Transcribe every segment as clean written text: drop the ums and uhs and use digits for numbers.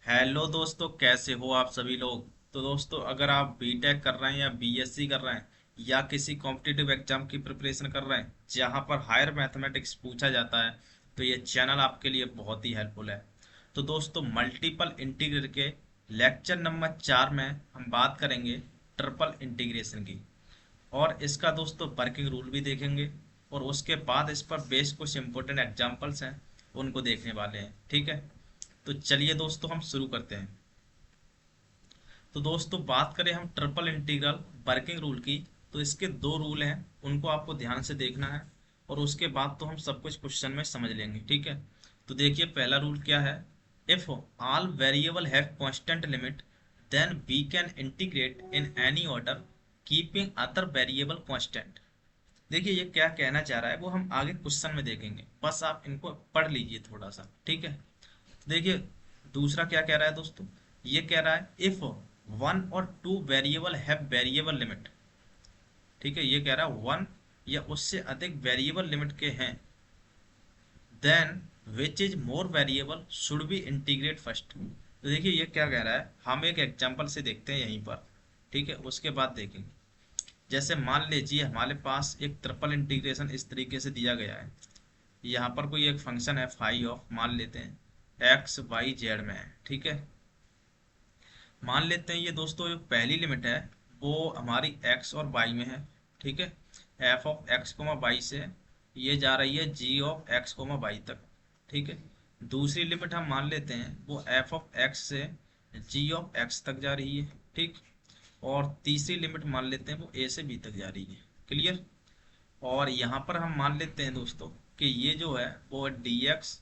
Hello दोस्तों, कैसे हो आप सभी लोग। तो दोस्तों, अगर आप बीटेक कर रहे हैं या बीएससी कर रहे हैं या किसी कॉम्पिटिटिव एग्जाम की प्रिपरेशन कर रहे हैं जहां पर हायर मैथमेटिक्स पूछा जाता है, तो ये चैनल आपके लिए बहुत ही हेल्पफुल है। तो दोस्तों, मल्टीपल इंटीग्रल के लेक्चर नंबर 4 में हम बात करेंगे ट्रिपल इंटीग्रेशन की। और इसका दोस्तों वर्किंग रूल भी देखेंगे, और उसके बाद इस पर बेस्ड कुछ इंपॉर्टेंट एग्जांपल्स हैं, उनको देखने वाले हैं। ठीक है, तो चलिए दोस्तों हम शुरू करते हैं। तो दोस्तों, बात करें हम ट्रिपल इंटीग्रल वर्किंग रूल की, तो इसके दो रूल हैं, उनको आपको ध्यान से देखना है। और उसके बाद तो हम सब कुछ क्वेश्चन में समझ लेंगे। ठीक है, तो देखिए पहला रूल क्या है। If all variable have constant limit, then we can integrate in any order keeping other variable constant. देखिए ये क्या कहना चाह रहा है वो हम आगे क्वेश्चन में देखेंगे, बस आप इनको पढ़ लीजिए थोड़ा सा। ठीक है, देखिए दूसरा क्या कह रहा है दोस्तों। ये कह रहा है इफ वन और two variable have variable limit. ठीक है, ये कह रहा है वन या उससे अधिक वेरिएबल लिमिट के हैं, then which is more variable should be integrate first. तो देखिए ये क्या कह रहा है, हम एक एग्जांपल से देखते हैं यहीं पर। ठीक है, उसके बाद देखेंगे। जैसे मान लीजिए हमारे पास एक ट्रिपल इंटीग्रेशन इस तरीके से दिया गया है। यहाँ पर कोई एक फंक्शन है फाई ऑफ, मान लेते हैं एक्स वाई जेड में है। ठीक है, मान लेते हैं ये दोस्तों जो पहली लिमिट है वो हमारी x और y में है। ठीक है, F of X comma Y से ये जा रही है G of X comma Y तक। ठीक है, दूसरी लिमिट हम मान लेते हैं वो एफ ऑफ एक्स से जी ऑफ एक्स तक जा रही है। ठीक, और तीसरी लिमिट मान लेते हैं वो ए से बी तक जा रही है। क्लियर। और यहाँ पर हम मान लेते हैं दोस्तों कि ये जो है वो डी एक्स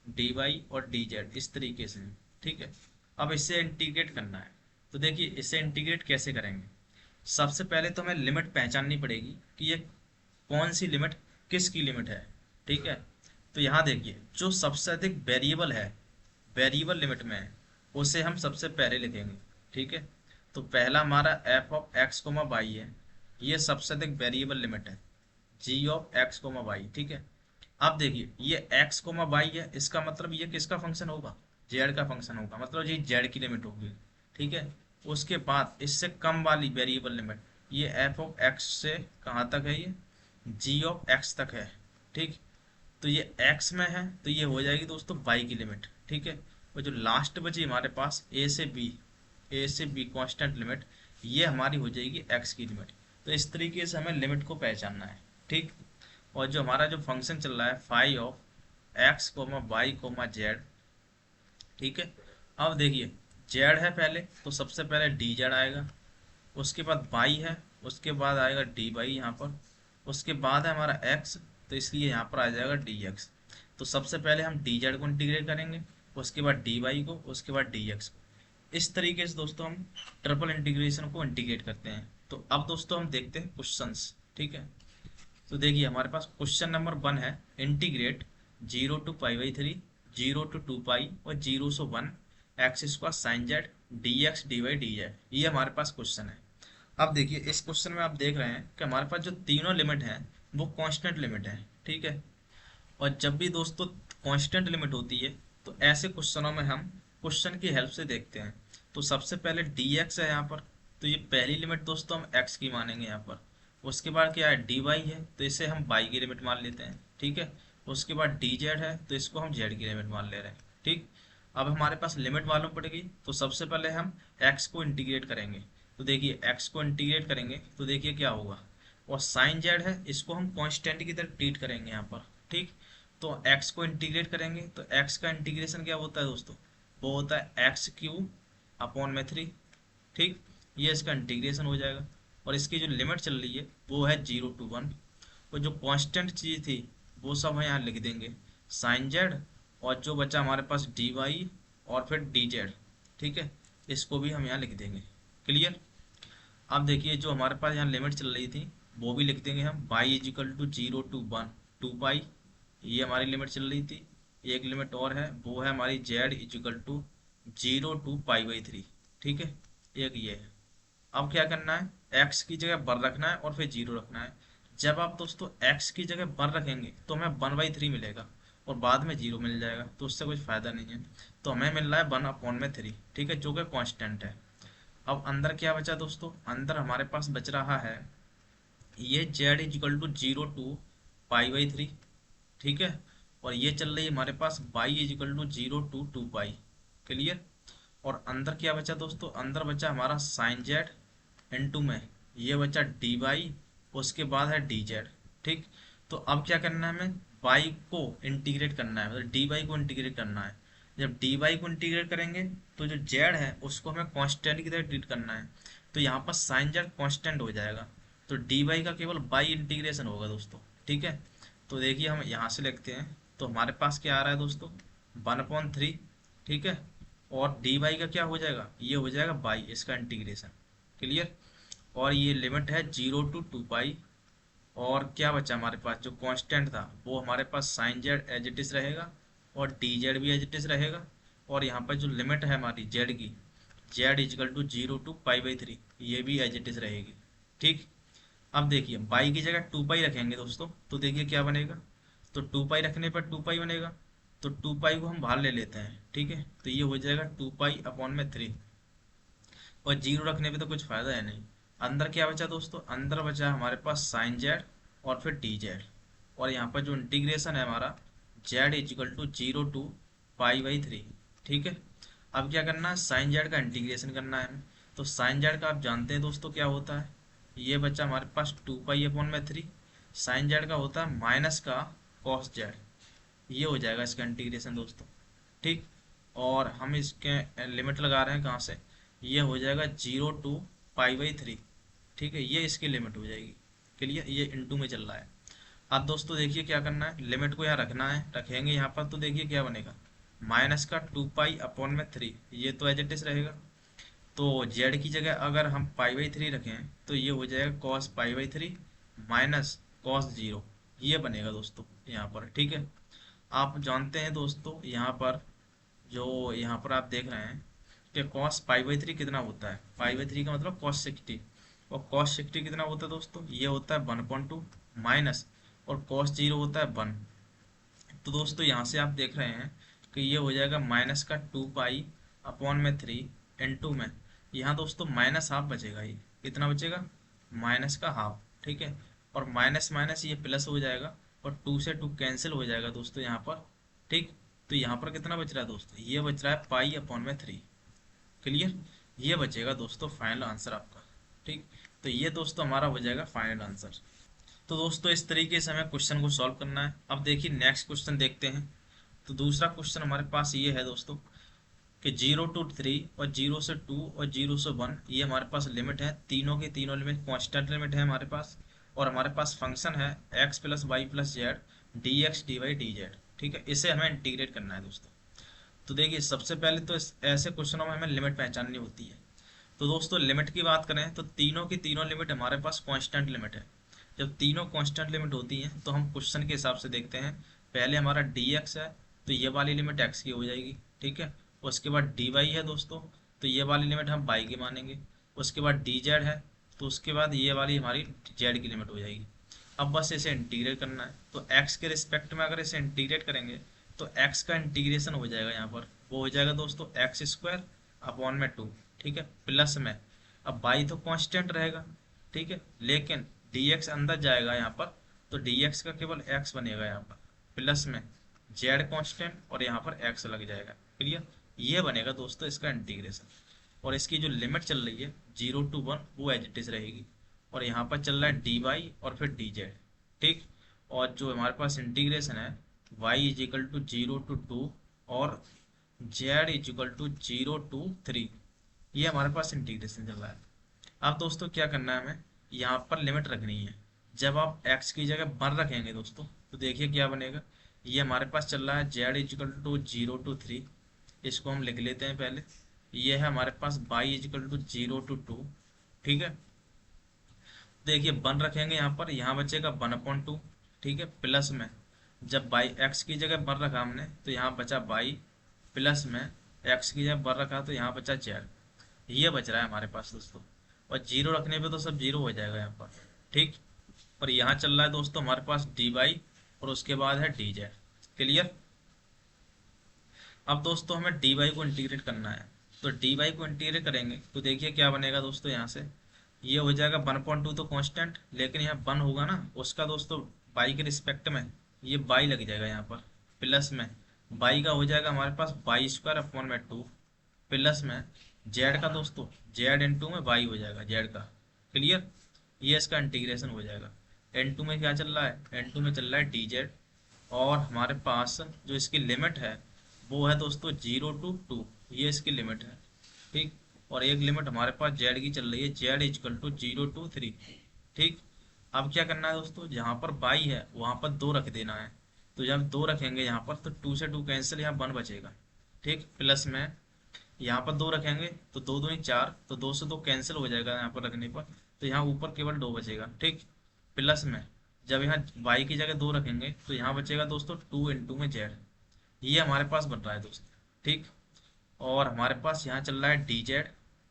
डी वाई और डी जेड इस तरीके से है। ठीक है, अब इसे इंटीग्रेट करना है। तो देखिए इसे इंटीग्रेट कैसे करेंगे। सबसे पहले तो हमें लिमिट पहचाननी पड़ेगी कि ये कौन सी लिमिट किसकी लिमिट है। ठीक है, तो यहाँ देखिए जो सबसे अधिक वेरिएबल है, वेरिएबल लिमिट में है, उसे हम सबसे पहले लिखेंगे। ठीक है, तो पहला हमारा F of X comma Y है, ये सबसे अधिक वेरिएबल लिमिट है G of X comma Y. ठीक है, अब देखिए ये एक्स कोमा वाई है, इसका मतलब ये किसका फंक्शन होगा, जेड का फंक्शन होगा, मतलब ये जेड की लिमिट होगी। ठीक है, उसके बाद इससे कम वाली वेरिएबल लिमिट ये एफ ऑफ एक्स से कहाँ तक है, ये जी ऑफ एक्स तक है। ठीक, तो ये एक्स में है तो ये हो जाएगी दोस्तों वाई की लिमिट। ठीक है, और जो लास्ट बची हमारे पास ए से बी कांस्टेंट लिमिट, ये हमारी हो जाएगी एक्स की लिमिट। तो इस तरीके से हमें लिमिट को पहचानना है। ठीक, और जो हमारा जो फंक्शन चल रहा है phi of X comma Y comma Z. ठीक है, अब देखिए जेड है पहले, तो सबसे पहले डी जेड आएगा, उसके बाद वाई है, उसके बाद आएगा डी वाई यहाँ पर, उसके बाद है हमारा एक्स, तो इसलिए यहाँ पर आ जाएगा डी एक्स। तो सबसे पहले हम डी जेड को इंटीग्रेट करेंगे, उसके बाद डी वाई को, उसके बाद डी एक्स को। इस तरीके से दोस्तों हम ट्रिपल इंटीग्रेशन को इंटीग्रेट करते हैं। तो अब दोस्तों हम देखते हैं क्वेश्चंस। ठीक है, तो देखिए हमारे पास क्वेश्चन नंबर 1 है integrate zero to pi by three, zero to two pi और जीरो से one X square sine Z D X D Y D Z, ये हमारे पास क्वेश्चन है। अब देखिए इस क्वेश्चन में आप देख रहे हैं कि हमारे पास जो तीनों लिमिट है वो कांस्टेंट लिमिट है। ठीक है, और जब भी दोस्तों कांस्टेंट लिमिट होती है तो ऐसे क्वेश्चनों में हम क्वेश्चन की हेल्प से देखते हैं। तो सबसे पहले डी एक्स है यहाँ पर, तो ये पहली लिमिट दोस्तों हम एक्स की मानेंगे यहाँ पर। उसके बाद क्या है डी वाई है, तो इसे हम वाई की लिमिट मान लेते हैं। ठीक है, उसके बाद डी जेड है तो इसको हम जेड की लिमिट मान ले रहे हैं। ठीक, अब हमारे पास लिमिट मालूम पड़ेगी, तो सबसे पहले हम एक्स को इंटीग्रेट करेंगे। तो देखिए एक्स को इंटीग्रेट करेंगे तो देखिए क्या होगा, और साइन जेड है इसको हम कांस्टेंट की तरह ट्रीट करेंगे यहाँ पर। ठीक, तो x को इंटीग्रेट करेंगे तो x का इंटीग्रेशन क्या होता है दोस्तों, वो होता है एक्स क्यू अपॉन में थ्री। ठीक, ये इसका इंटीग्रेशन हो जाएगा, और इसकी जो लिमिट चल रही है वो है जीरो टू वन। और जो कांस्टेंट चीज़ थी वो सब हम यहाँ लिख देंगे, साइन जेड, और जो बचा हमारे पास डी वाई और फिर डी जेड। ठीक है, इसको भी हम यहाँ लिख देंगे। क्लियर। अब देखिए जो हमारे पास यहाँ लिमिट चल रही थी वो भी लिख देंगे हम, y is equal to zero to one to pi, ये हमारी लिमिट चल रही थी। एक लिमिट और है वो है हमारी z is equal to zero to pi by three. ठीक है, एक ये है। अब क्या करना है, x की जगह वन रखना है और फिर जीरो रखना है। जब आप दोस्तों x की जगह वन रखेंगे तो हमें वन बाई थ्री मिलेगा, और बाद में जीरो मिल जाएगा, तो उससे कुछ फायदा नहीं है। तो हमें मिल रहा है 1/3, ठीक है, जो कि कांस्टेंट है। अब अंदर क्या बचा दोस्तों, अंदर हमारे पास बच रहा है ये z = 0 to π/3, ठीक है। और ये चल रही है हमारे पास y = 0 to 2π। क्लियर। और अंदर क्या बचा दोस्तों, अंदर बचा हमारा साइन जेड इनटू में ये बचा डी वाई, उसके बाद है डी जेड, ठीक। तो अब क्या करना है, हमें वाई को इंटीग्रेट करना है, मतलब डी वाई को इंटीग्रेट करना है। जब डी वाई को इंटीग्रेट करेंगे तो जो जेड है उसको हमें कांस्टेंट की तरह ट्रीट करना है। तो यहाँ पर साइन जेड कांस्टेंट हो जाएगा, तो डी वाई का केवल बाई इंटीग्रेशन होगा दोस्तों, ठीक है। तो देखिए हम यहाँ से लिखते हैं, तो हमारे पास क्या आ रहा है दोस्तों, 1/3, ठीक है। और डी वाई का क्या हो जाएगा, ये हो जाएगा बाई, इसका इंटीग्रेशन। क्लियर। और ये लिमिट है 0 to 2π। और क्या बचा हमारे पास, जो कांस्टेंट था वो हमारे पास sine Z as it is रहेगा, और डी जेड भी एज इट इज रहेगा। और यहाँ पर जो लिमिट है हमारी जेड की, z = 0 to π/3, ये भी एज इट इज रहेगी, ठीक। अब देखिए बाई की जगह 2π रखेंगे दोस्तों, तो देखिए क्या बनेगा, तो 2π रखने पर 2π बनेगा। तो 2π को हम बाहर ले लेते हैं, ठीक है, तो ये हो जाएगा 2π/3। और जीरो रखने पे तो कुछ फायदा है नहीं। अंदर क्या बचा दोस्तों, अंदर बचा हमारे पास साइन जेड और फिर डी जेड। और यहाँ पर जो इंटीग्रेशन है हमारा, z = 0 to π/3, ठीक है। अब क्या करना है, साइन जेड का इंटीग्रेशन करना है हमें। तो साइन जेड का आप जानते हैं दोस्तों क्या होता है, ये बचा हमारे पास 2π/3। साइन जेड का होता है माइनस का कॉस जेड, ये हो जाएगा इसका इंटीग्रेशन दोस्तों, ठीक। और हम इसके लिमिट लगा रहे हैं कहाँ से, ये हो जाएगा 0 to π/3, ठीक है, ये इसकी लिमिट हो जाएगी। क्लियर, ये इनटू में चल रहा है। अब दोस्तों देखिए क्या करना है, लिमिट को यहाँ रखना है, रखेंगे यहाँ पर, तो देखिए क्या बनेगा, माइनस का 2π/3, ये तो एज इट इज रहेगा। तो जेड की जगह अगर हम π/3 रखें तो ये हो जाएगा cos π/3 माइनस cos 0, ये बनेगा दोस्तों यहाँ पर, ठीक है। आप जानते हैं दोस्तों यहाँ पर, जो यहाँ पर आप देख रहे हैं कि cos π/3 कितना होता है, π/3 का मतलब cos 60। और cos 60 कितना होता है दोस्तों, ये होता है 1/2 माइनस, और cos 0 होता है 1। तो दोस्तों यहाँ से आप देख रहे हैं कि ये हो जाएगा माइनस का 2π/3 इनटू में, यहाँ दोस्तों माइनस हाफ बचेगा, ये कितना बचेगा, माइनस का हाफ, ठीक है। और माइनस माइनस ये प्लस हो जाएगा, और 2 से 2 कैंसिल हो जाएगा दोस्तों यहाँ पर, ठीक। तो यहाँ पर कितना बच रहा है दोस्तों, ये बच रहा है π/3। क्लियर, ये बचेगा दोस्तों फाइनल आंसर आपका, ठीक। तो ये दोस्तों हमारा हो जाएगा फाइनल आंसर। तो दोस्तों इस तरीके से हमें क्वेश्चन को सॉल्व करना है। अब देखिए नेक्स्ट क्वेश्चन देखते हैं। तो दूसरा क्वेश्चन हमारे पास ये है दोस्तों कि 0 to 3 और 0 से 2 और 0 से 1, ये हमारे पास लिमिट है, तीनों की तीनों लिमिट कॉन्स्टेंट लिमिट है हमारे पास। और हमारे पास फंक्शन है x + y + z dx/dy/dz, ठीक है। इसे हमें इंटीग्रेट करना है दोस्तों। तो देखिए सबसे पहले तो ऐसे क्वेश्चनों में हमें लिमिट पहचाननी होती है। तो दोस्तों लिमिट की बात करें तो तीनों की तीनों लिमिट हमारे पास कांस्टेंट लिमिट है। जब तीनों कांस्टेंट लिमिट होती हैं तो हम क्वेश्चन के हिसाब से देखते हैं। पहले हमारा dx है, तो ये वाली लिमिट x की हो जाएगी, ठीक है। उसके बाद dy है दोस्तों, तो ये वाली लिमिट हम y की मानेंगे। उसके बाद dz है, तो उसके बाद ये वाली हमारी z की लिमिट हो जाएगी। अब बस इसे इंटीग्रेट करना है। तो x के रिस्पेक्ट में अगर इसे इंटीग्रेट करेंगे तो x का इंटीग्रेशन हो जाएगा यहाँ पर, वो हो जाएगा दोस्तों x² / 2, ठीक है, प्लस में, अब y तो कांस्टेंट रहेगा, ठीक है, लेकिन dx अंदर जाएगा यहाँ पर, तो dx का केवल x बनेगा यहाँ पर, प्लस में z कांस्टेंट और यहाँ पर x लग जाएगा। क्लियर, ये बनेगा दोस्तों इसका इंटीग्रेशन। और इसकी जो लिमिट चल रही है 0 to 1, वो एज इट इज रहेगी। और यहाँ पर चल रहा है dy और फिर dz, ठीक। और जो हमारे पास इंटीग्रेशन है y = 0 to 2 और z = 0 to 3, ये हमारे पास इंटीग्रेशन चल रहा है। अब दोस्तों क्या करना है, हमें यहाँ पर लिमिट रखनी है। जब आप x की जगह 1 रखेंगे दोस्तों, तो देखिए क्या बनेगा, ये हमारे पास चल रहा है z = 0 to 3, इसको हम लिख लेते हैं पहले। ये है हमारे पास y = 0 to 2, ठीक है। देखिए 1 रखेंगे यहाँ पर, यहाँ बचेगा 1/2, ठीक है, प्लस में जब x की जगह 1 रखा हमने तो यहाँ बचा y, प्लस में x की जगह 1 रखा तो यहाँ बचा z, ये बच रहा है हमारे पास दोस्तों। और 0 रखने पे तो सब 0 हो जाएगा यहाँ पर, ठीक। और यहाँ चल रहा है दोस्तों हमारे पास dy और उसके बाद है dz। क्लियर। अब दोस्तों हमें डी वाई को इंटीग्रेट करना है, तो डी वाई को इंटीग्रेट करेंगे तो देखिए क्या बनेगा दोस्तों, यहाँ से ये हो जाएगा 1/2 तो कांस्टेंट, लेकिन यहाँ 1 होगा ना उसका दोस्तों बाई के रिस्पेक्ट में ये बाई लग जाएगा यहाँ पर, प्लस में बाई का हो जाएगा हमारे पास बाई स्क्वायर अपॉन में 2, प्लस में जेड का दोस्तों जेड इंटू में बाई हो जाएगा जेड का। क्लियर। ये इसका इंटीग्रेशन हो जाएगा। एन टू में क्या चल रहा है, एन टू में चल रहा है डी जेड, और हमारे पास जो इसकी लिमिट है वो है दोस्तों 0 to 2, ये इसकी लिमिट है। ठीक। और एक लिमिट हमारे पास जेड की चल रही है, जेड इजकल टू 0 to 3। ठीक। अब क्या करना है दोस्तों, जहाँ पर बाई है वहां पर 2 रख देना है, तो जब 2 रखेंगे यहाँ पर तो 2 से 2 कैंसिल, यहाँ 1 बचेगा। ठीक। प्लस में यहाँ पर 2 रखेंगे तो 2 दूनी 4, तो 2 से 2 कैंसिल हो जाएगा यहाँ पर रखने पर, तो यहाँ ऊपर केवल 2 बचेगा। ठीक। प्लस में जब यहाँ बाई की जगह 2 रखेंगे तो यहाँ बचेगा दोस्तों 2 इंटू में जेड, ये हमारे पास बन रहा है दोस्तों। ठीक। और हमारे पास यहाँ चल रहा है डी जेड।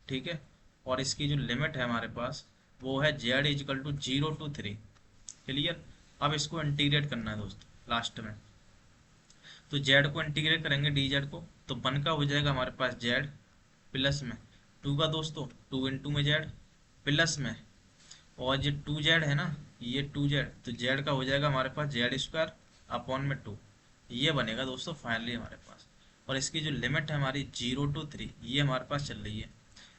ठीक है। और इसकी जो लिमिट है हमारे पास वो है Z is equal to 0 to 3। Clear. अब इसको इंटीग्रेट करना है दोस्तों लास्ट में, तो जेड को इंटीग्रेट करेंगे डी जेड को, तो 1 का हो जाएगा हमारे पास जेड, प्लस में 2 का दोस्तों 2 इंटू में जेड, प्लस में और ये 2 जेड है ना, ये 2 जेड, तो जेड का हो जाएगा हमारे पास जेड स्क्वायर अपॉन में 2, ये बनेगा दोस्तों फाइनली हमारे पास। और इसकी जो लिमिट है हमारी 0 to 3 ये हमारे पास चल रही है।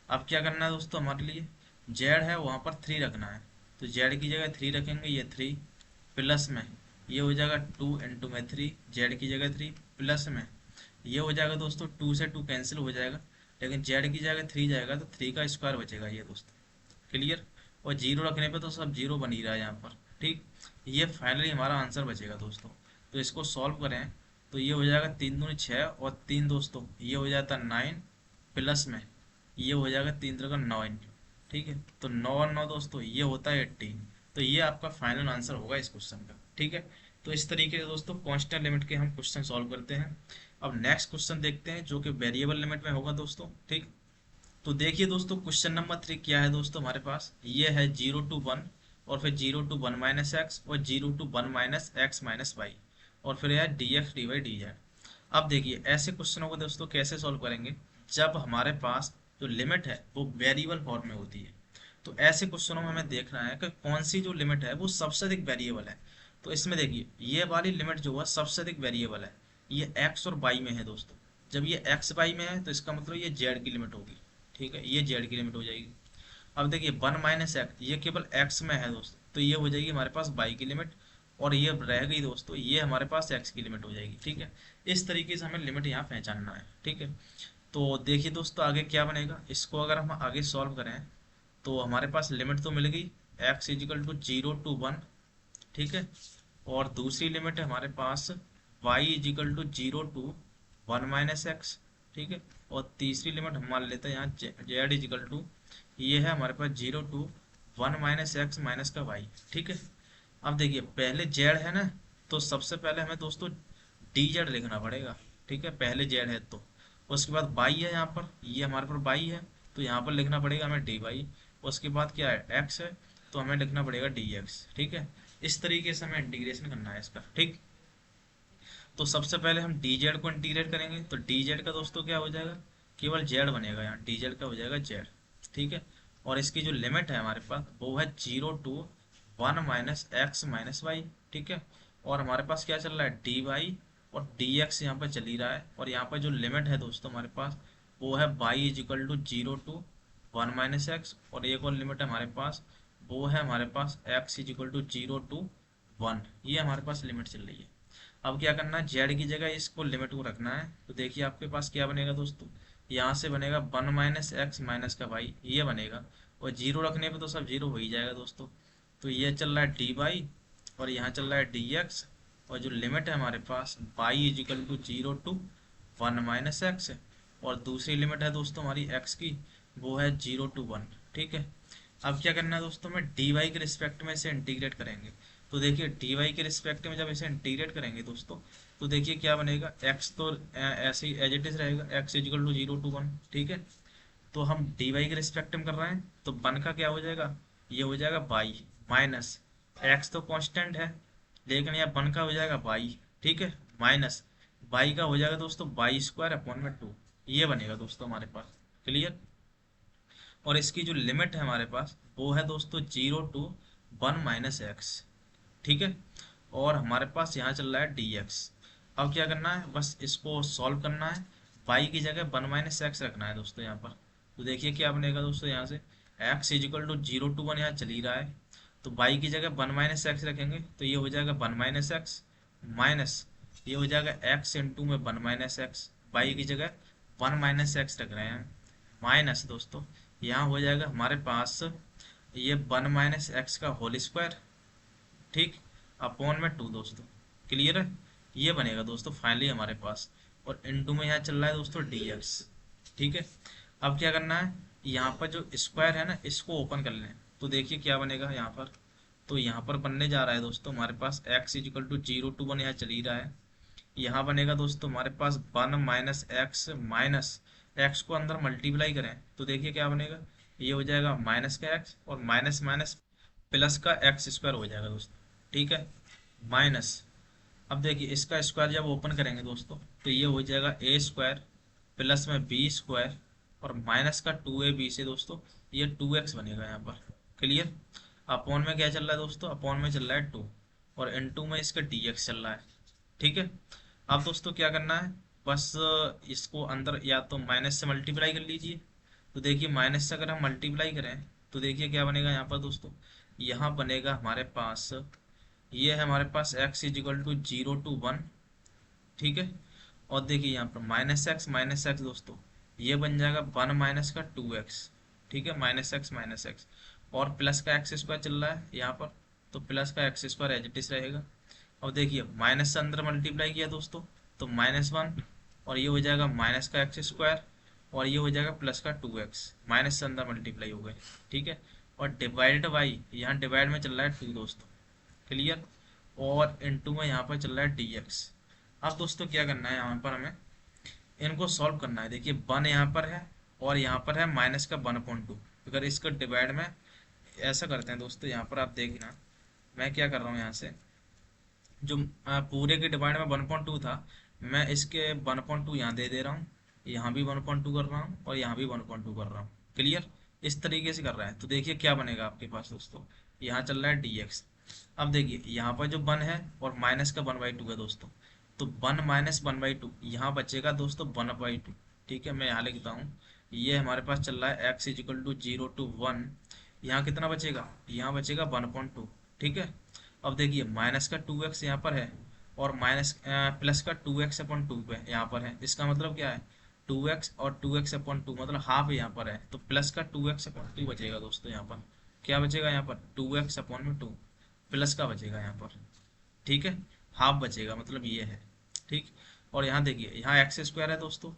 अब क्या करना है दोस्तों हमारे लिए, जेड है वहाँ पर 3 रखना है, तो जेड की जगह 3 रखेंगे, ये 3, प्लस में ये हो जाएगा 2 इंटू में 3, जेड की जगह 3, प्लस में ये हो जाएगा दोस्तों 2 से 2 कैंसिल हो जाएगा, लेकिन जेड की जगह 3 जाएगा तो 3 का स्क्वायर बचेगा ये दोस्तों। क्लियर। और 0 रखने पे तो सब 0 बन ही रहा है यहाँ पर। ठीक। ये फाइनली हमारा आंसर बचेगा दोस्तों। तो इसको सॉल्व करें तो ये हो जाएगा 3 दूनी 6 और 3 दोस्तों ये हो जाता है 9, प्लस में ये हो जाएगा 3 का 9। ठीक है। तो 9 और 9 दोस्तों ये होता है 18। तो ये आपका फाइनल आंसर होगा इस क्वेश्चन का। ठीक है। तो इस तरीके से दोस्तों कांस्टेंट लिमिट के हम क्वेश्चन सॉल्व करते हैं। अब नेक्स्ट क्वेश्चन देखते हैं जो कि वेरिएबल लिमिट में होगा दोस्तों। ठीक। तो देखिए दोस्तों क्वेश्चन नंबर 3 क्या है दोस्तों, हमारे पास ये है 0 to 1 और फिर 0 to 1 - x और 0 to 1 - x - y, और फिर है dx/dy/dz। अब देखिए ऐसे क्वेश्चनों को दोस्तों कैसे सॉल्व करेंगे, जब हमारे पास जो लिमिट है वो वेरिएबल फॉर्म में होती है। तो ऐसे क्वेश्चनों में हमें देखना है कि कौन सी जो लिमिट है वो सबसे अधिक वेरिएबल है। तो इसमें देखिए ये वाली लिमिट जो है सबसे अधिक वेरिएबल है, ये एक्स और वाई में है दोस्तों। जब ये एक्स वाई में है तो इसका मतलब ये जेड की लिमिट होगी। ठीक है। ये जेड की लिमिट हो जाएगी। अब देखिए 1 - x ये केवल x में है दोस्तों, तो ये हो जाएगी हमारे पास y की लिमिट, और ये रह गई दोस्तों ये हमारे पास x की लिमिट हो जाएगी। ठीक है। इस तरीके से हमें लिमिट यहाँ पहचानना है। ठीक है। तो देखिए दोस्तों आगे क्या बनेगा, इसको अगर हम आगे सॉल्व करें तो हमारे पास लिमिट तो मिल गई x इजिकल टू 0 to 1। ठीक है। और दूसरी लिमिट है हमारे पास y is equal to 0 to 1 - x। ठीक है। और तीसरी लिमिट हम मान लेते हैं यहाँ जेड इजिकल टू, ये है हमारे पास 0 to 1 - x - का y। ठीक है। अब देखिए पहले जेड है ना, तो सबसे पहले हमें दोस्तों डी जेड लिखना पड़ेगा। ठीक है। पहले जेड है तो उसके बाद बाई है, यहाँ पर ये हमारे पर बाई है तो यहाँ पर लिखना पड़ेगा हमें डी बाई। उसके बाद क्या है एक्स है तो हमें लिखना पड़ेगा डी एक्स। ठीक है। इस तरीके से हमें इंटीग्रेशन करना है इसका। ठीक। तो सबसे पहले हम डी जेड को इंटीग्रेट करेंगे, तो डी जेड का दोस्तों क्या हो जाएगा, केवल जेड बनेगा, यहाँ डी जेड का हो जाएगा जेड। ठीक है। और इसकी जो लिमिट है हमारे पास वो है 0 to 1 - x - y। ठीक है। और हमारे पास क्या चल रहा है डी वाई, और डी एक्स यहाँ पर चल ही रहा है, और यहाँ पर जो लिमिट है दोस्तों हमारे पास वो है Y is equal to 0 to 1 - x, और एक और लिमिट है हमारे पास वो है हमारे पास x इजिकल टू 0 to 1। ये हमारे पास लिमिट चल रही है। अब क्या करना है, जेड की जगह इसको लिमिट को रखना है, तो देखिए आपके पास क्या बनेगा दोस्तों, यहाँ से बनेगा 1 - x - का y, ये बनेगा, और 0 रखने पे तो सब 0 हो ही जाएगा दोस्तों। तो ये चल रहा है डी वाई, और यहाँ चल रहा है डी एक्स, और जो लिमिट है हमारे पास y is equal to 0 to 1 - x, और दूसरी लिमिट है दोस्तों हमारी x की, वो है 0 to 1। ठीक है। अब क्या करना है दोस्तों, में डी वाई के रिस्पेक्ट में इसे इंटीग्रेट करेंगे। तो देखिए डी वाई के रिस्पेक्ट में जब इसे इंटीग्रेट करेंगे दोस्तों, तो देखिए क्या बनेगा, एक्स तो ऐसे ही एज इट इज रहेगा, एक्स इजिकल टू 0 to 1। ठीक है। तो हम डी वाई के रिस्पेक्ट में कर रहे हैं, तो 1 का क्या हो जाएगा, ये हो जाएगा बाई, माइनस एक्स तो कांस्टेंट है लेकिन यह 1 का हो जाएगा बाई। ठीक है। माइनस बाई का हो जाएगा दोस्तों बाई स्क्वायर अपॉन में 2। ये बनेगा दोस्तों हमारे पास। क्लियर। और इसकी जो लिमिट है हमारे पास वो है दोस्तों 0 to 1 - x। ठीक है। और हमारे पास यहाँ चल रहा है dx। अब क्या करना है, बस इसको सॉल्व करना है। y की जगह 1 - x रखना है दोस्तों यहाँ पर। तो देखिए क्या बनेगा दोस्तों, यहाँ से x = 0 to 1 यहाँ चल ही रहा है, तो y की जगह 1 - x रखेंगे तो ये हो जाएगा 1 - x माइनस ये हो जाएगा x इंटू में 1 - x। y की जगह 1 - x रख रहे हैं माइनस दोस्तों, यहाँ हो जाएगा हमारे पास ये 1 - x का होल स्क्वायर। ठीक। अपॉन में 2 दोस्तों। क्लियर है। ये बनेगा दोस्तों फाइनली हमारे पास। और इनटू में यहाँ चल रहा है दोस्तों dx। ठीक है। अब क्या करना है, यहाँ पर जो स्क्वायर है ना इसको ओपन कर लें, तो देखिए क्या बनेगा यहाँ पर। तो यहाँ पर बनने जा रहा है दोस्तों हमारे पास x = 0 to 1 यहाँ चल ही रहा है। यहाँ बनेगा दोस्तों हमारे पास 1 - x माइनस x को अंदर मल्टीप्लाई करें तो देखिए क्या बनेगा, ये हो जाएगा माइनस का x और माइनस माइनस प्लस का एक्स स्क्वायर हो जाएगा दोस्तों। ठीक है। माइनस, अब देखिए इसका स्क्वायर जब ओपन करेंगे दोस्तों तो ये हो जाएगा ए स्क्वायर प्लस में बी स्क्वायर और माइनस का 2ab से दोस्तों ये 2x बनेगा यहाँ पर। क्लियर। अपॉन में क्या चल रहा है दोस्तों, अपॉन में चल रहा है 2 और इनटू में इसका dx चल रहा है। ठीक है। अब दोस्तों क्या करना है, बस इसको अंदर या तो माइनस से मल्टीप्लाई कर लीजिए। तो देखिए माइनस से अगर हम मल्टीप्लाई करें तो देखिए क्या बनेगा यहाँ पर दोस्तों, यहाँ बनेगा हमारे पास ये है हमारे पास x = 0 to 1। ठीक है। और देखिए यहाँ पर माइनस एक्स दोस्तों ये बन जाएगा 1 - 2x। ठीक है। -x। और प्लस का एक्स स्क्वायर चल रहा है यहाँ पर, तो प्लस का X square as it is रहेगा। अब देखिए माइनस से अंदर मल्टीप्लाई किया दोस्तों तो -1 और ये हो जाएगा माइनस का एक्स स्क्वायर और ये हो जाएगा प्लस का 2x, माइनस से अंदर मल्टीप्लाई हो गए। ठीक है। और डिवाइड बाई यहाँ डिवाइड में चल रहा है 2 दोस्तों। क्लियर। और इनटू में यहाँ पर चल रहा है dx। अब दोस्तों क्या करना है, यहाँ पर हमें इनको सॉल्व करना है। देखिए 1 यहाँ पर है और यहाँ पर है माइनस का 1/2। अगर इसको डिवाइड में ऐसा करते हैं दोस्तों, यहाँ पर आप देखना मैं क्या कर रहा हूँ, यहाँ से जो पूरे के डिवाइड में 1/2 था मैं इसके 1/2 यहाँ दे दे रहा हूँ, यहाँ भी 1/2 कर रहा हूँ और यहाँ भी 1/2 कर रहा हूँ। क्लियर। इस तरीके से कर रहा है तो देखिए क्या बनेगा आपके पास दोस्तों, यहाँ चल रहा है dx। अब देखिए यहाँ पर जो 1 है और माइनस का 1/2 है दोस्तों, तो 1 - 1/2 यहाँ बचेगा दोस्तों 1/2। ठीक है। मैं यहाँ लिखता हूँ, ये हमारे पास चल रहा है x = 0 to 1। यहाँ कितना बचेगा, यहाँ बचेगा 1/2। ठीक है। अब देखिए माइनस का 2x यहाँ पर है और माइनस प्लस का 2x/2 पे यहाँ पर है, इसका मतलब क्या है 2x और 2x/2 मतलब हाफ यहाँ पर है, तो प्लस का 2x/2 बचेगा दोस्तों। यहाँ पर क्या बचेगा, यहाँ पर 2x/2 प्लस का बचेगा यहाँ पर। ठीक है। हाफ बचेगा मतलब ये है। ठीक। और यहाँ देखिए यहाँ एक्स स्क्वायर है दोस्तों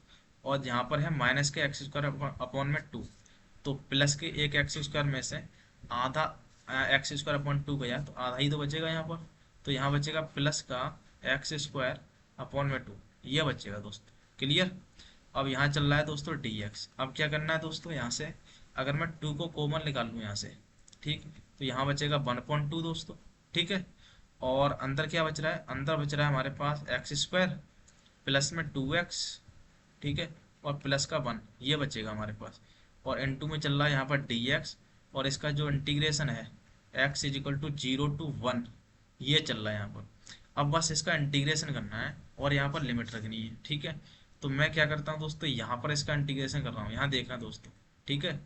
और यहाँ पर है माइनस के एक्स स्क्वायर अपॉन में 2, तो प्लस के एक एक्स स्क्वायर में से आधा एक्स स्क्वायर अपॉन 2 गया तो आधा ही तो बचेगा यहाँ पर, तो यहाँ बचेगा प्लस का एक्स स्क्वायर अपॉन में 2, ये बचेगा दोस्तों। क्लियर। अब यहाँ चल रहा है दोस्तों dx। अब क्या करना है दोस्तों, यहाँ से अगर मैं 2 को कॉमन निकाल लूँ यहाँ से, ठीक, तो यहाँ बचेगा 1/2 दोस्तों। ठीक है। और अंदर क्या बच रहा है, अंदर बच रहा है हमारे पास एक्स स्क्वायर प्लस में 2x। ठीक है। और प्लस का 1 ये बचेगा हमारे पास। और n2 में चल रहा है यहाँ पर dx और इसका जो इंटीग्रेशन है x = 0 to 1 ये चल रहा है यहाँ पर। अब बस इसका इंटीग्रेशन करना है और यहाँ पर लिमिट रखनी है। ठीक है। तो मैं क्या करता हूँ दोस्तों, यहाँ पर इसका इंटीग्रेशन कर रहा हूँ, यहाँ देखना दोस्तों। ठीक है।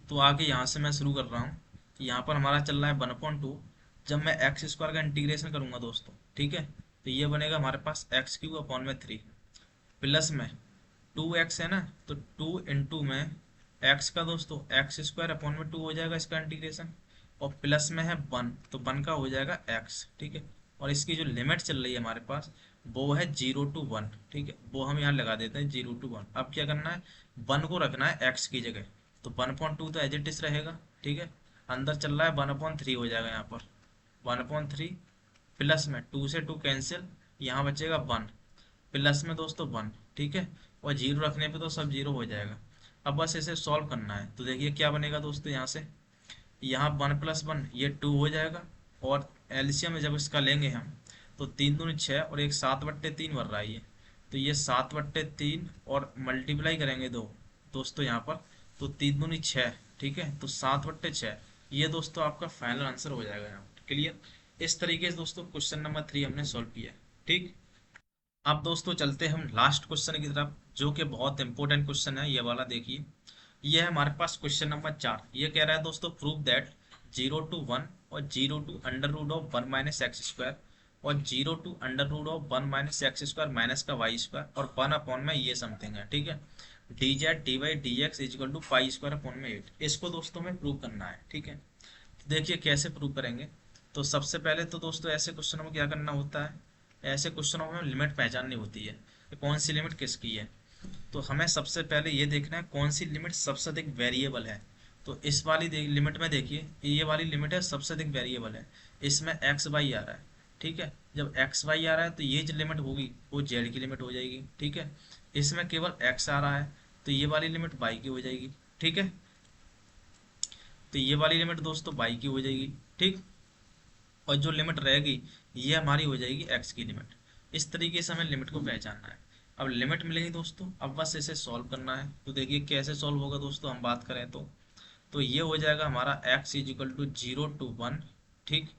तो आगे यहाँ से मैं शुरू कर रहा हूँ, यहाँ पर हमारा चल रहा है 1/2। जब मैं एक्स स्क्वायर का इंटीग्रेशन करूंगा दोस्तों, ठीक है, तो ये बनेगा हमारे पास x³ अपॉन में 3 प्लस में 2x है ना, तो 2 इंटू में x का दोस्तों x² अपॉन में 2 हो जाएगा इसका इंटीग्रेशन, और प्लस में है 1 तो 1 का हो जाएगा x। ठीक है। और इसकी जो लिमिट चल रही है हमारे पास वो है 0 to 1। ठीक है, वो हम यहाँ लगा देते हैं 0 to 1। अब क्या करना है, 1 को रखना है x की जगह, तो 1/2 तो एज इट इज रहेगा। ठीक है। अंदर चल रहा है 1/3 हो जाएगा यहाँ पर 1/3 प्लस में 2 से 2 कैंसिल, यहाँ बचेगा 1 प्लस में दोस्तों 1। ठीक है। और जीरो रखने पे तो सब जीरो हो जाएगा। अब बस इसे सॉल्व करना है, तो देखिए क्या बनेगा दोस्तों, यहाँ से यहाँ 1 + 1 ये 2 हो जाएगा और एलसीएम में जब इसका लेंगे हम तो 3 दूनी 6 और एक 7/3 बन रहा है ये। तो ये 7/3 और मल्टीप्लाई करेंगे दो दोस्तों यहाँ पर, तो 3 दूनी 6, ठीक है, तो 7/6। ये दोस्तों आपका फाइनल आंसर हो जाएगा यहाँ पर। क्लियर। इस तरीके से दोस्तों क्वेश्चन नंबर 3 हमने सॉल्व किया है। ठीक। अब दोस्तों चलते हैं हम लास्ट क्वेश्चन की तरफ, जो कि बहुत इंपॉर्टेंट क्वेश्चन है ये वाला। देखिए, ये है हमारे पास क्वेश्चन नंबर 4। ये कह रहा है दोस्तों, प्रूव दैट 0 to 1 और 0 to √(1 - x²) और 0 to √(1 - x²) - और 1/में ये समथिंग है, ठीक है। dz/dy/dx = π²/8। इसको दोस्तों में प्रूव करना है, ठीक है। तो देखिए कैसे प्रूव करेंगे। तो सबसे पहले तो दोस्तों ऐसे क्वेश्चनों में क्या करना होता है, ऐसे क्वेश्चनों में लिमिट पहचाननी होती है कि कौन सी लिमिट किसकी है। तो हमें सबसे पहले ये देखना है कौन सी लिमिट सबसे अधिक वेरिएबल है। तो इस वाली लिमिट में देखिए, ये वाली लिमिट है सबसे अधिक वेरिएबल है। इसमें एक्स वाई आ रहा है, ठीक है। जब एक्स वाई आ रहा है तो ये जो लिमिट होगी वो जेड की लिमिट हो जाएगी, ठीक है। इसमें केवल एक्स आ रहा है तो ये वाली लिमिट वाई की हो जाएगी, ठीक है। तो ये वाली लिमिट दोस्तों वाई की हो जाएगी, ठीक। और जो लिमिट रहेगी ये हमारी हो जाएगी एक्स की लिमिट। इस तरीके से हमें लिमिट को पहचानना है। अब लिमिट मिलेगी दोस्तों, अब बस इसे सॉल्व करना है। तो देखिए कैसे सॉल्व होगा दोस्तों, हम बात करें तो ये हो जाएगा हमारा x = 0 to 1, ठीक।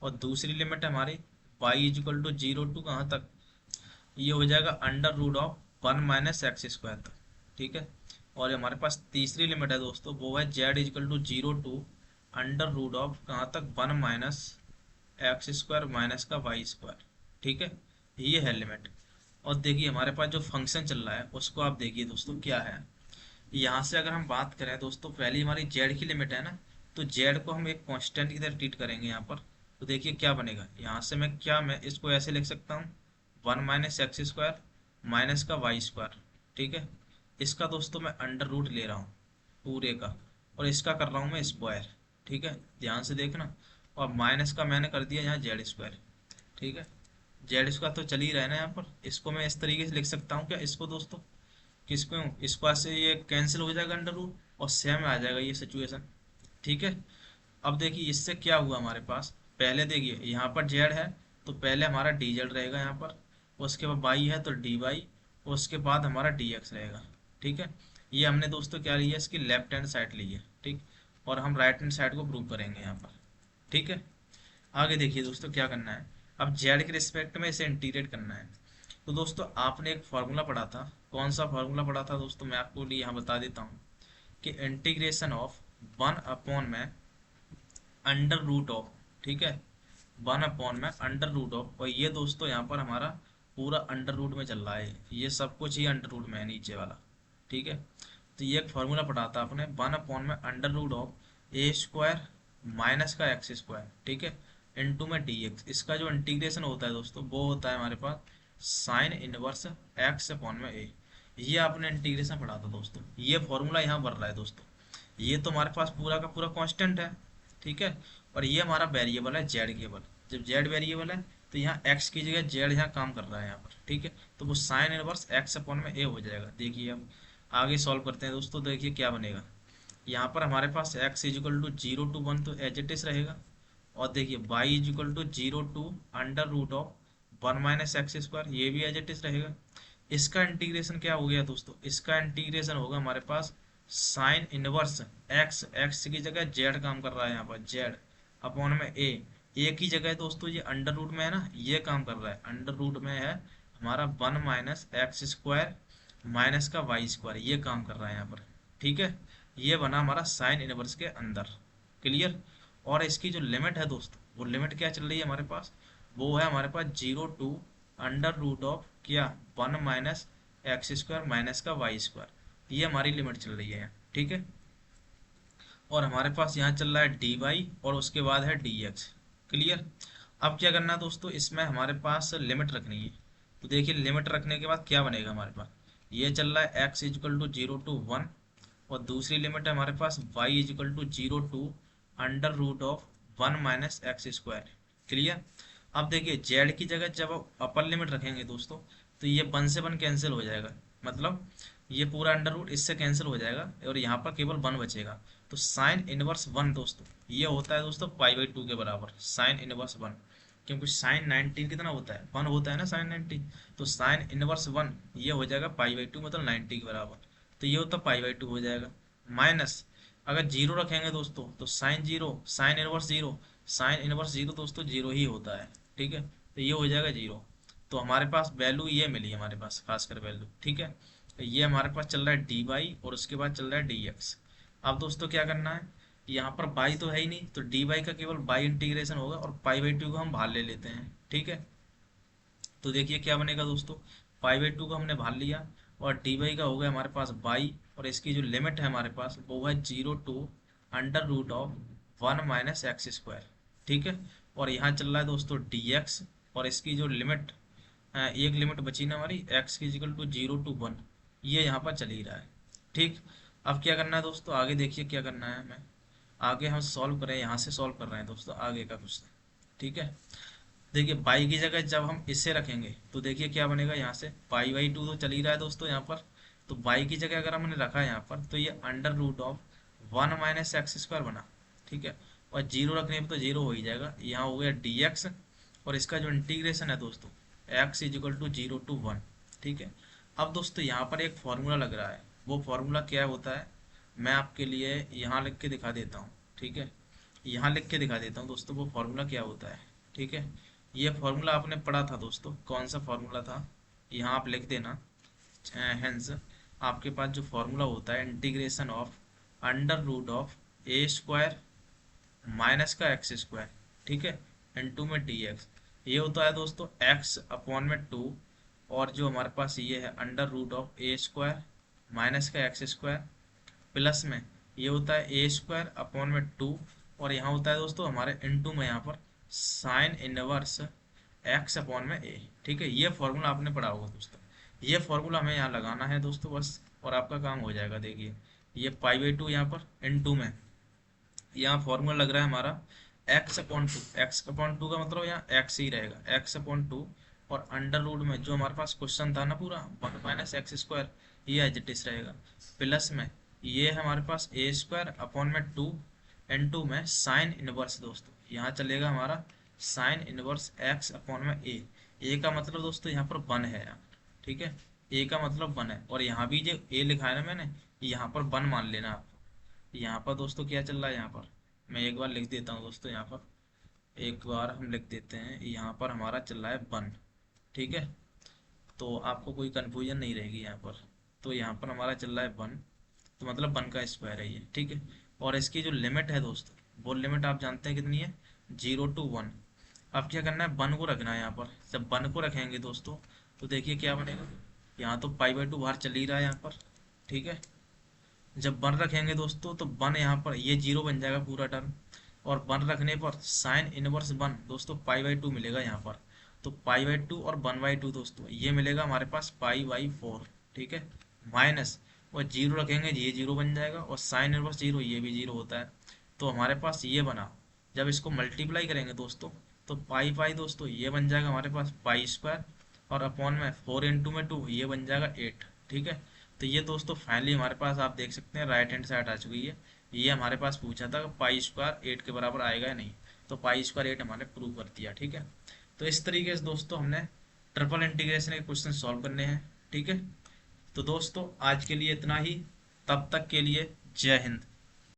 और दूसरी लिमिट है हमारी y = 0 to कहाँ तक, ये हो जाएगा √(1 - x²) तक, ठीक है। और हमारे पास तीसरी लिमिट है दोस्तों, वो है z = 0 to कहाँ तक, 1 - x² - ठीक है। ये है लिमिट। और देखिए हमारे पास जो फंक्शन चल रहा है उसको आप देखिए दोस्तों क्या है। यहाँ से अगर हम बात करें दोस्तों, पहली हमारी जेड की लिमिट है ना, तो जेड को हम एक कांस्टेंट की तरह ट्रीट करेंगे यहाँ पर। तो देखिए क्या बनेगा, यहाँ से मैं इसको ऐसे लिख सकता हूँ, 1 - x² - ठीक है। इसका दोस्तों मैं अंडर रूट ले रहा हूँ पूरे का, और इसका कर रहा हूँ मैं स्क्वायर, ठीक है, ध्यान से देखना। और माइनस का मैंने कर दिया यहाँ जेड², ठीक है। जेड² तो चल ही रहा है ना यहाँ पर। इसको मैं इस तरीके से लिख सकता हूँ क्या, इसको दोस्तों, किसको, इस पास से ये कैंसिल हो जाएगा अंडर रूट और सेम आ जाएगा ये सिचुएशन, ठीक है। अब देखिए इससे क्या हुआ हमारे पास, पहले देखिए यहाँ पर जेड है तो पहले हमारा डी जेड रहेगा यहाँ पर, उसके बाद वाई है तो डी वाई, उसके बाद हमारा डी एक्स रहेगा, ठीक है। ये हमने दोस्तों क्या लिया, इसकी लेफ्ट हैंड साइड ली है, ठीक। और हम राइट हैंड साइड को प्रूव करेंगे यहाँ पर, ठीक है। आगे देखिए दोस्तों क्या करना है, अब जेड के रिस्पेक्ट में इसे इंटीग्रेट करना है। तो दोस्तों आपने एक फार्मूला पढ़ा था, कौन सा फार्मूला पढ़ा था दोस्तों, मैं आपको लिए यहाँ बता देता हूँ कि इंटीग्रेशन ऑफ 1/√ऑफ, ठीक है, 1/√ऑफ। और ये दोस्तों यहाँ पर हमारा पूरा अंडर रूट में चल रहा है, ये सब कुछ ही अंडर रूट में है नीचे वाला, ठीक है। तो ये एक फार्मूला पढ़ा था आपने, 1/√ऑफ a² - ठीक है, इनटू में dx। इसका जो इंटीग्रेशन होता है दोस्तों वो होता है हमारे पास साइन इनवर्स x/a। ये आपने इंटीग्रेशन पढ़ा था दोस्तों, ये फॉर्मूला यहाँ बन रहा है दोस्तों। ये तो हमारे पास पूरा का पूरा कांस्टेंट है, ठीक है। और ये हमारा वेरिएबल है जेड केवल। जब जेड वेरिएबल है तो यहाँ एक्स की जगह जेड यहाँ काम कर रहा है यहाँ पर, ठीक है। तो वो साइन इनवर्स x/a हो जाएगा। देखिए अब आगे सॉल्व करते हैं दोस्तों, देखिए क्या बनेगा। यहाँ पर हमारे पास x = 0 to 1 तो एज इट इज रहेगा। और देखिए y = 0 to √(1 - x²), ये भी एज इट इज रहेगा। इसका इंटीग्रेशन क्या हो गया दोस्तों, इसका इंटीग्रेशन होगा हमारे पास साइन इनवर्स x की जगह जेड काम कर रहा है यहाँ पर, जेड अपॉन में ए की जगह दोस्तों ये अंडर रूट में है ना, ये काम कर रहा है अंडर रूट में है हमारा 1 - x² -y², ये काम कर रहा है यहाँ पर, ठीक है। ये बना हमारा साइन इनवर्स के अंदर। क्लियर। और इसकी जो लिमिट है दोस्तों, वो लिमिट क्या चल रही है हमारे पास, वो है हमारे पास 0 to √ऑफ क्या, 1 - x² -y²। ये हमारी लिमिट चल रही है, ठीक है। और हमारे पास यहाँ चल रहा है डी वाई और उसके बाद है डी एक्स। क्लियर। अब क्या करना है दोस्तों, इसमें हमारे पास लिमिट रखनी है। तो देखिए लिमिट रखने के बाद क्या बनेगा हमारे पास, ये चल रहा है x = 0 to 1, और दूसरी लिमिट है हमारे पास y = 0 to √(1 - x²). क्लियर। अब देखिए जेड की जगह जब अपर लिमिट रखेंगे दोस्तों, तो ये 1 से 1 कैंसिल हो जाएगा, मतलब ये पूरा अंडर रूट इससे कैंसिल हो जाएगा और यहाँ पर केवल 1 बचेगा। तो साइन इनवर्स 1 दोस्तों, ये होता है दोस्तों π/2 के बराबर, साइन इनवर्स 1। क्योंकि साइन 19 कितना होता है, 1 होता है ना साइन 90। तो साइन इनवर्स 1 ये हो जाएगा पाई बाई टू, मतलब 90 के बराबर। तो ये होता पाई बाई टू हो जाएगा। माइनस अगर जीरो रखेंगे दोस्तों तो sine zero, sine inverse zero, sine inverse zero दोस्तों जीरो ही होता है, ठीक है। तो ये हो जाएगा जीरो। तो हमारे पास वैल्यू ये मिली हमारे पास, खासकर वैल्यू, ठीक है। तो ये हमारे पास चल रहा है डी बाई और उसके बाद चल रहा है डी एक्स। अब दोस्तों क्या करना है, यहाँ पर बाई तो है ही नहीं, तो डी बाई का केवल बाई इंटीग्रेशन होगा और पाई बाई टू को हम बाहर ले लेते हैं, ठीक है। तो देखिए क्या बनेगा दोस्तों, पाई बाई टू को हमने बाहर लिया और डी बाई का हो गया हमारे पास बाई, और इसकी जो लिमिट है हमारे पास वो है 0 to under root of 1 - x², ठीक है। और यहाँ चल रहा है दोस्तों डी एक्स, और इसकी जो लिमिट, एक लिमिट बची ना हमारी, x की इक्वल टू 0 to 1, ये यहाँ पर चल ही रहा है, ठीक। अब क्या करना है दोस्तों, आगे देखिए क्या करना है हमें। आगे हम सॉल्व करें, यहाँ से सॉल्व कर रहे हैं दोस्तों आगे का कुछ, ठीक है। देखिए बाई की जगह जब हम इसे रखेंगे तो देखिए क्या बनेगा, यहाँ से पाई बाई टू तो चल ही रहा है दोस्तों यहाँ पर। तो बाई की जगह अगर हमने रखा है यहाँ पर तो ये अंडर रूट ऑफ 1 - x² बना, ठीक है। और जीरो रखने पर तो जीरो हो ही जाएगा, यहाँ हो गया डी एक्स, और इसका जो इंटीग्रेशन है दोस्तों x = 0 to 1, ठीक है। अब दोस्तों यहाँ पर एक फॉर्मूला लग रहा है, वो फॉर्मूला क्या होता है मैं आपके लिए यहाँ लिख के दिखा देता हूँ, ठीक है। यहाँ लिख के दिखा देता हूँ दोस्तों वो फॉर्मूला क्या होता है, ठीक है। ये फॉर्मूला आपने पढ़ा था दोस्तों, कौन सा फॉर्मूला था, यहाँ आप लिख देना। हेंस आपके पास जो फॉर्मूला होता है integration of under root of a² minus का x², ठीक है, इनटू में dx। ये होता है दोस्तों x अपॉन में 2, और जो हमारे पास ये है under root of a² minus का x², प्लस में ये होता है a² अपॉन में 2, और यहाँ होता है दोस्तों हमारे इनटू में यहाँ पर साइन इनवर्स x अपॉन में a, ठीक है। ये फॉर्मूला आपने पढ़ा होगा दोस्तों, ये फॉर्मूला हमें यहाँ लगाना है दोस्तों बस, और आपका काम हो जाएगा। देखिए ये पाई बाई टू यहाँ पर इनटू में, यहाँ फॉर्मूला लग रहा है हमारा x/2, x/2 का मतलब यहाँ x ही रहेगा, x/2, और अंडर रूट में जो हमारे पास क्वेश्चन था ना पूरा 1 - x², ये एज इट इज रहेगा, प्लस में ये है हमारे पास a² अपॉन में 2 इनटू में साइन इनवर्स दोस्तों, यहाँ चलेगा हमारा साइन इनवर्स x अपॉन में a का मतलब दोस्तों यहाँ पर 1 है यहाँ, ठीक है। a का मतलब 1 है, और यहाँ भी जो a लिखा है ना मैंने, यहाँ पर 1 मान लेना आप। यहाँ पर दोस्तों क्या चल रहा है, यहाँ पर मैं एक बार लिख देता हूँ दोस्तों, यहाँ पर एक बार हम लिख देते हैं, यहाँ पर हमारा चल रहा है 1, ठीक है। तो आपको कोई कन्फ्यूजन नहीं रहेगी यहाँ पर। तो यहाँ पर हमारा चल रहा है 1, तो मतलब 1 का स्क्वायर है ये, ठीक है। और इसकी जो लिमिट है दोस्तों, वो लिमिट आप जानते हैं कितनी है, 0 to 1। अब क्या करना है, 1 को रखना है यहाँ पर। जब 1 को रखेंगे दोस्तों तो देखिए क्या बनेगा, यहाँ तो पाई बाई टू बाहर चल ही रहा है यहाँ पर, ठीक है। जब 1 रखेंगे दोस्तों तो 1 यहाँ पर ये जीरो बन जाएगा पूरा टर्म, और 1 रखने पर साइन इनवर्स 1 दोस्तों पाई बाई टू मिलेगा यहाँ पर। तो पाई बाई टू और 1/2 दोस्तों ये मिलेगा हमारे पास पाई/4, ठीक है। माइनस, और जीरो रखेंगे ये जीरो बन जाएगा, और साइन इनवर्स जीरो ये भी जीरो होता है। तो हमारे पास ये बना, जब इसको मल्टीप्लाई करेंगे दोस्तों तो पाई पाई दोस्तों ये बन जाएगा हमारे पास पाई², और अपॉन में 4 इनटू में 2 ये बन जाएगा 8, ठीक है। तो ये दोस्तों फाइनली हमारे पास आप देख सकते हैं राइट हैंड साइड आ चुकी है। ये हमारे पास पूछा था कि पाई² 8 के बराबर आएगा या नहीं, तो पाई² 8 हमने प्रूव कर दिया, ठीक है। तो इस तरीके से दोस्तों हमने ट्रिपल इंटीग्रेशन के क्वेश्चन सॉल्व करने हैं, ठीक है। तो दोस्तों आज के लिए इतना ही, तब तक के लिए जय हिंद।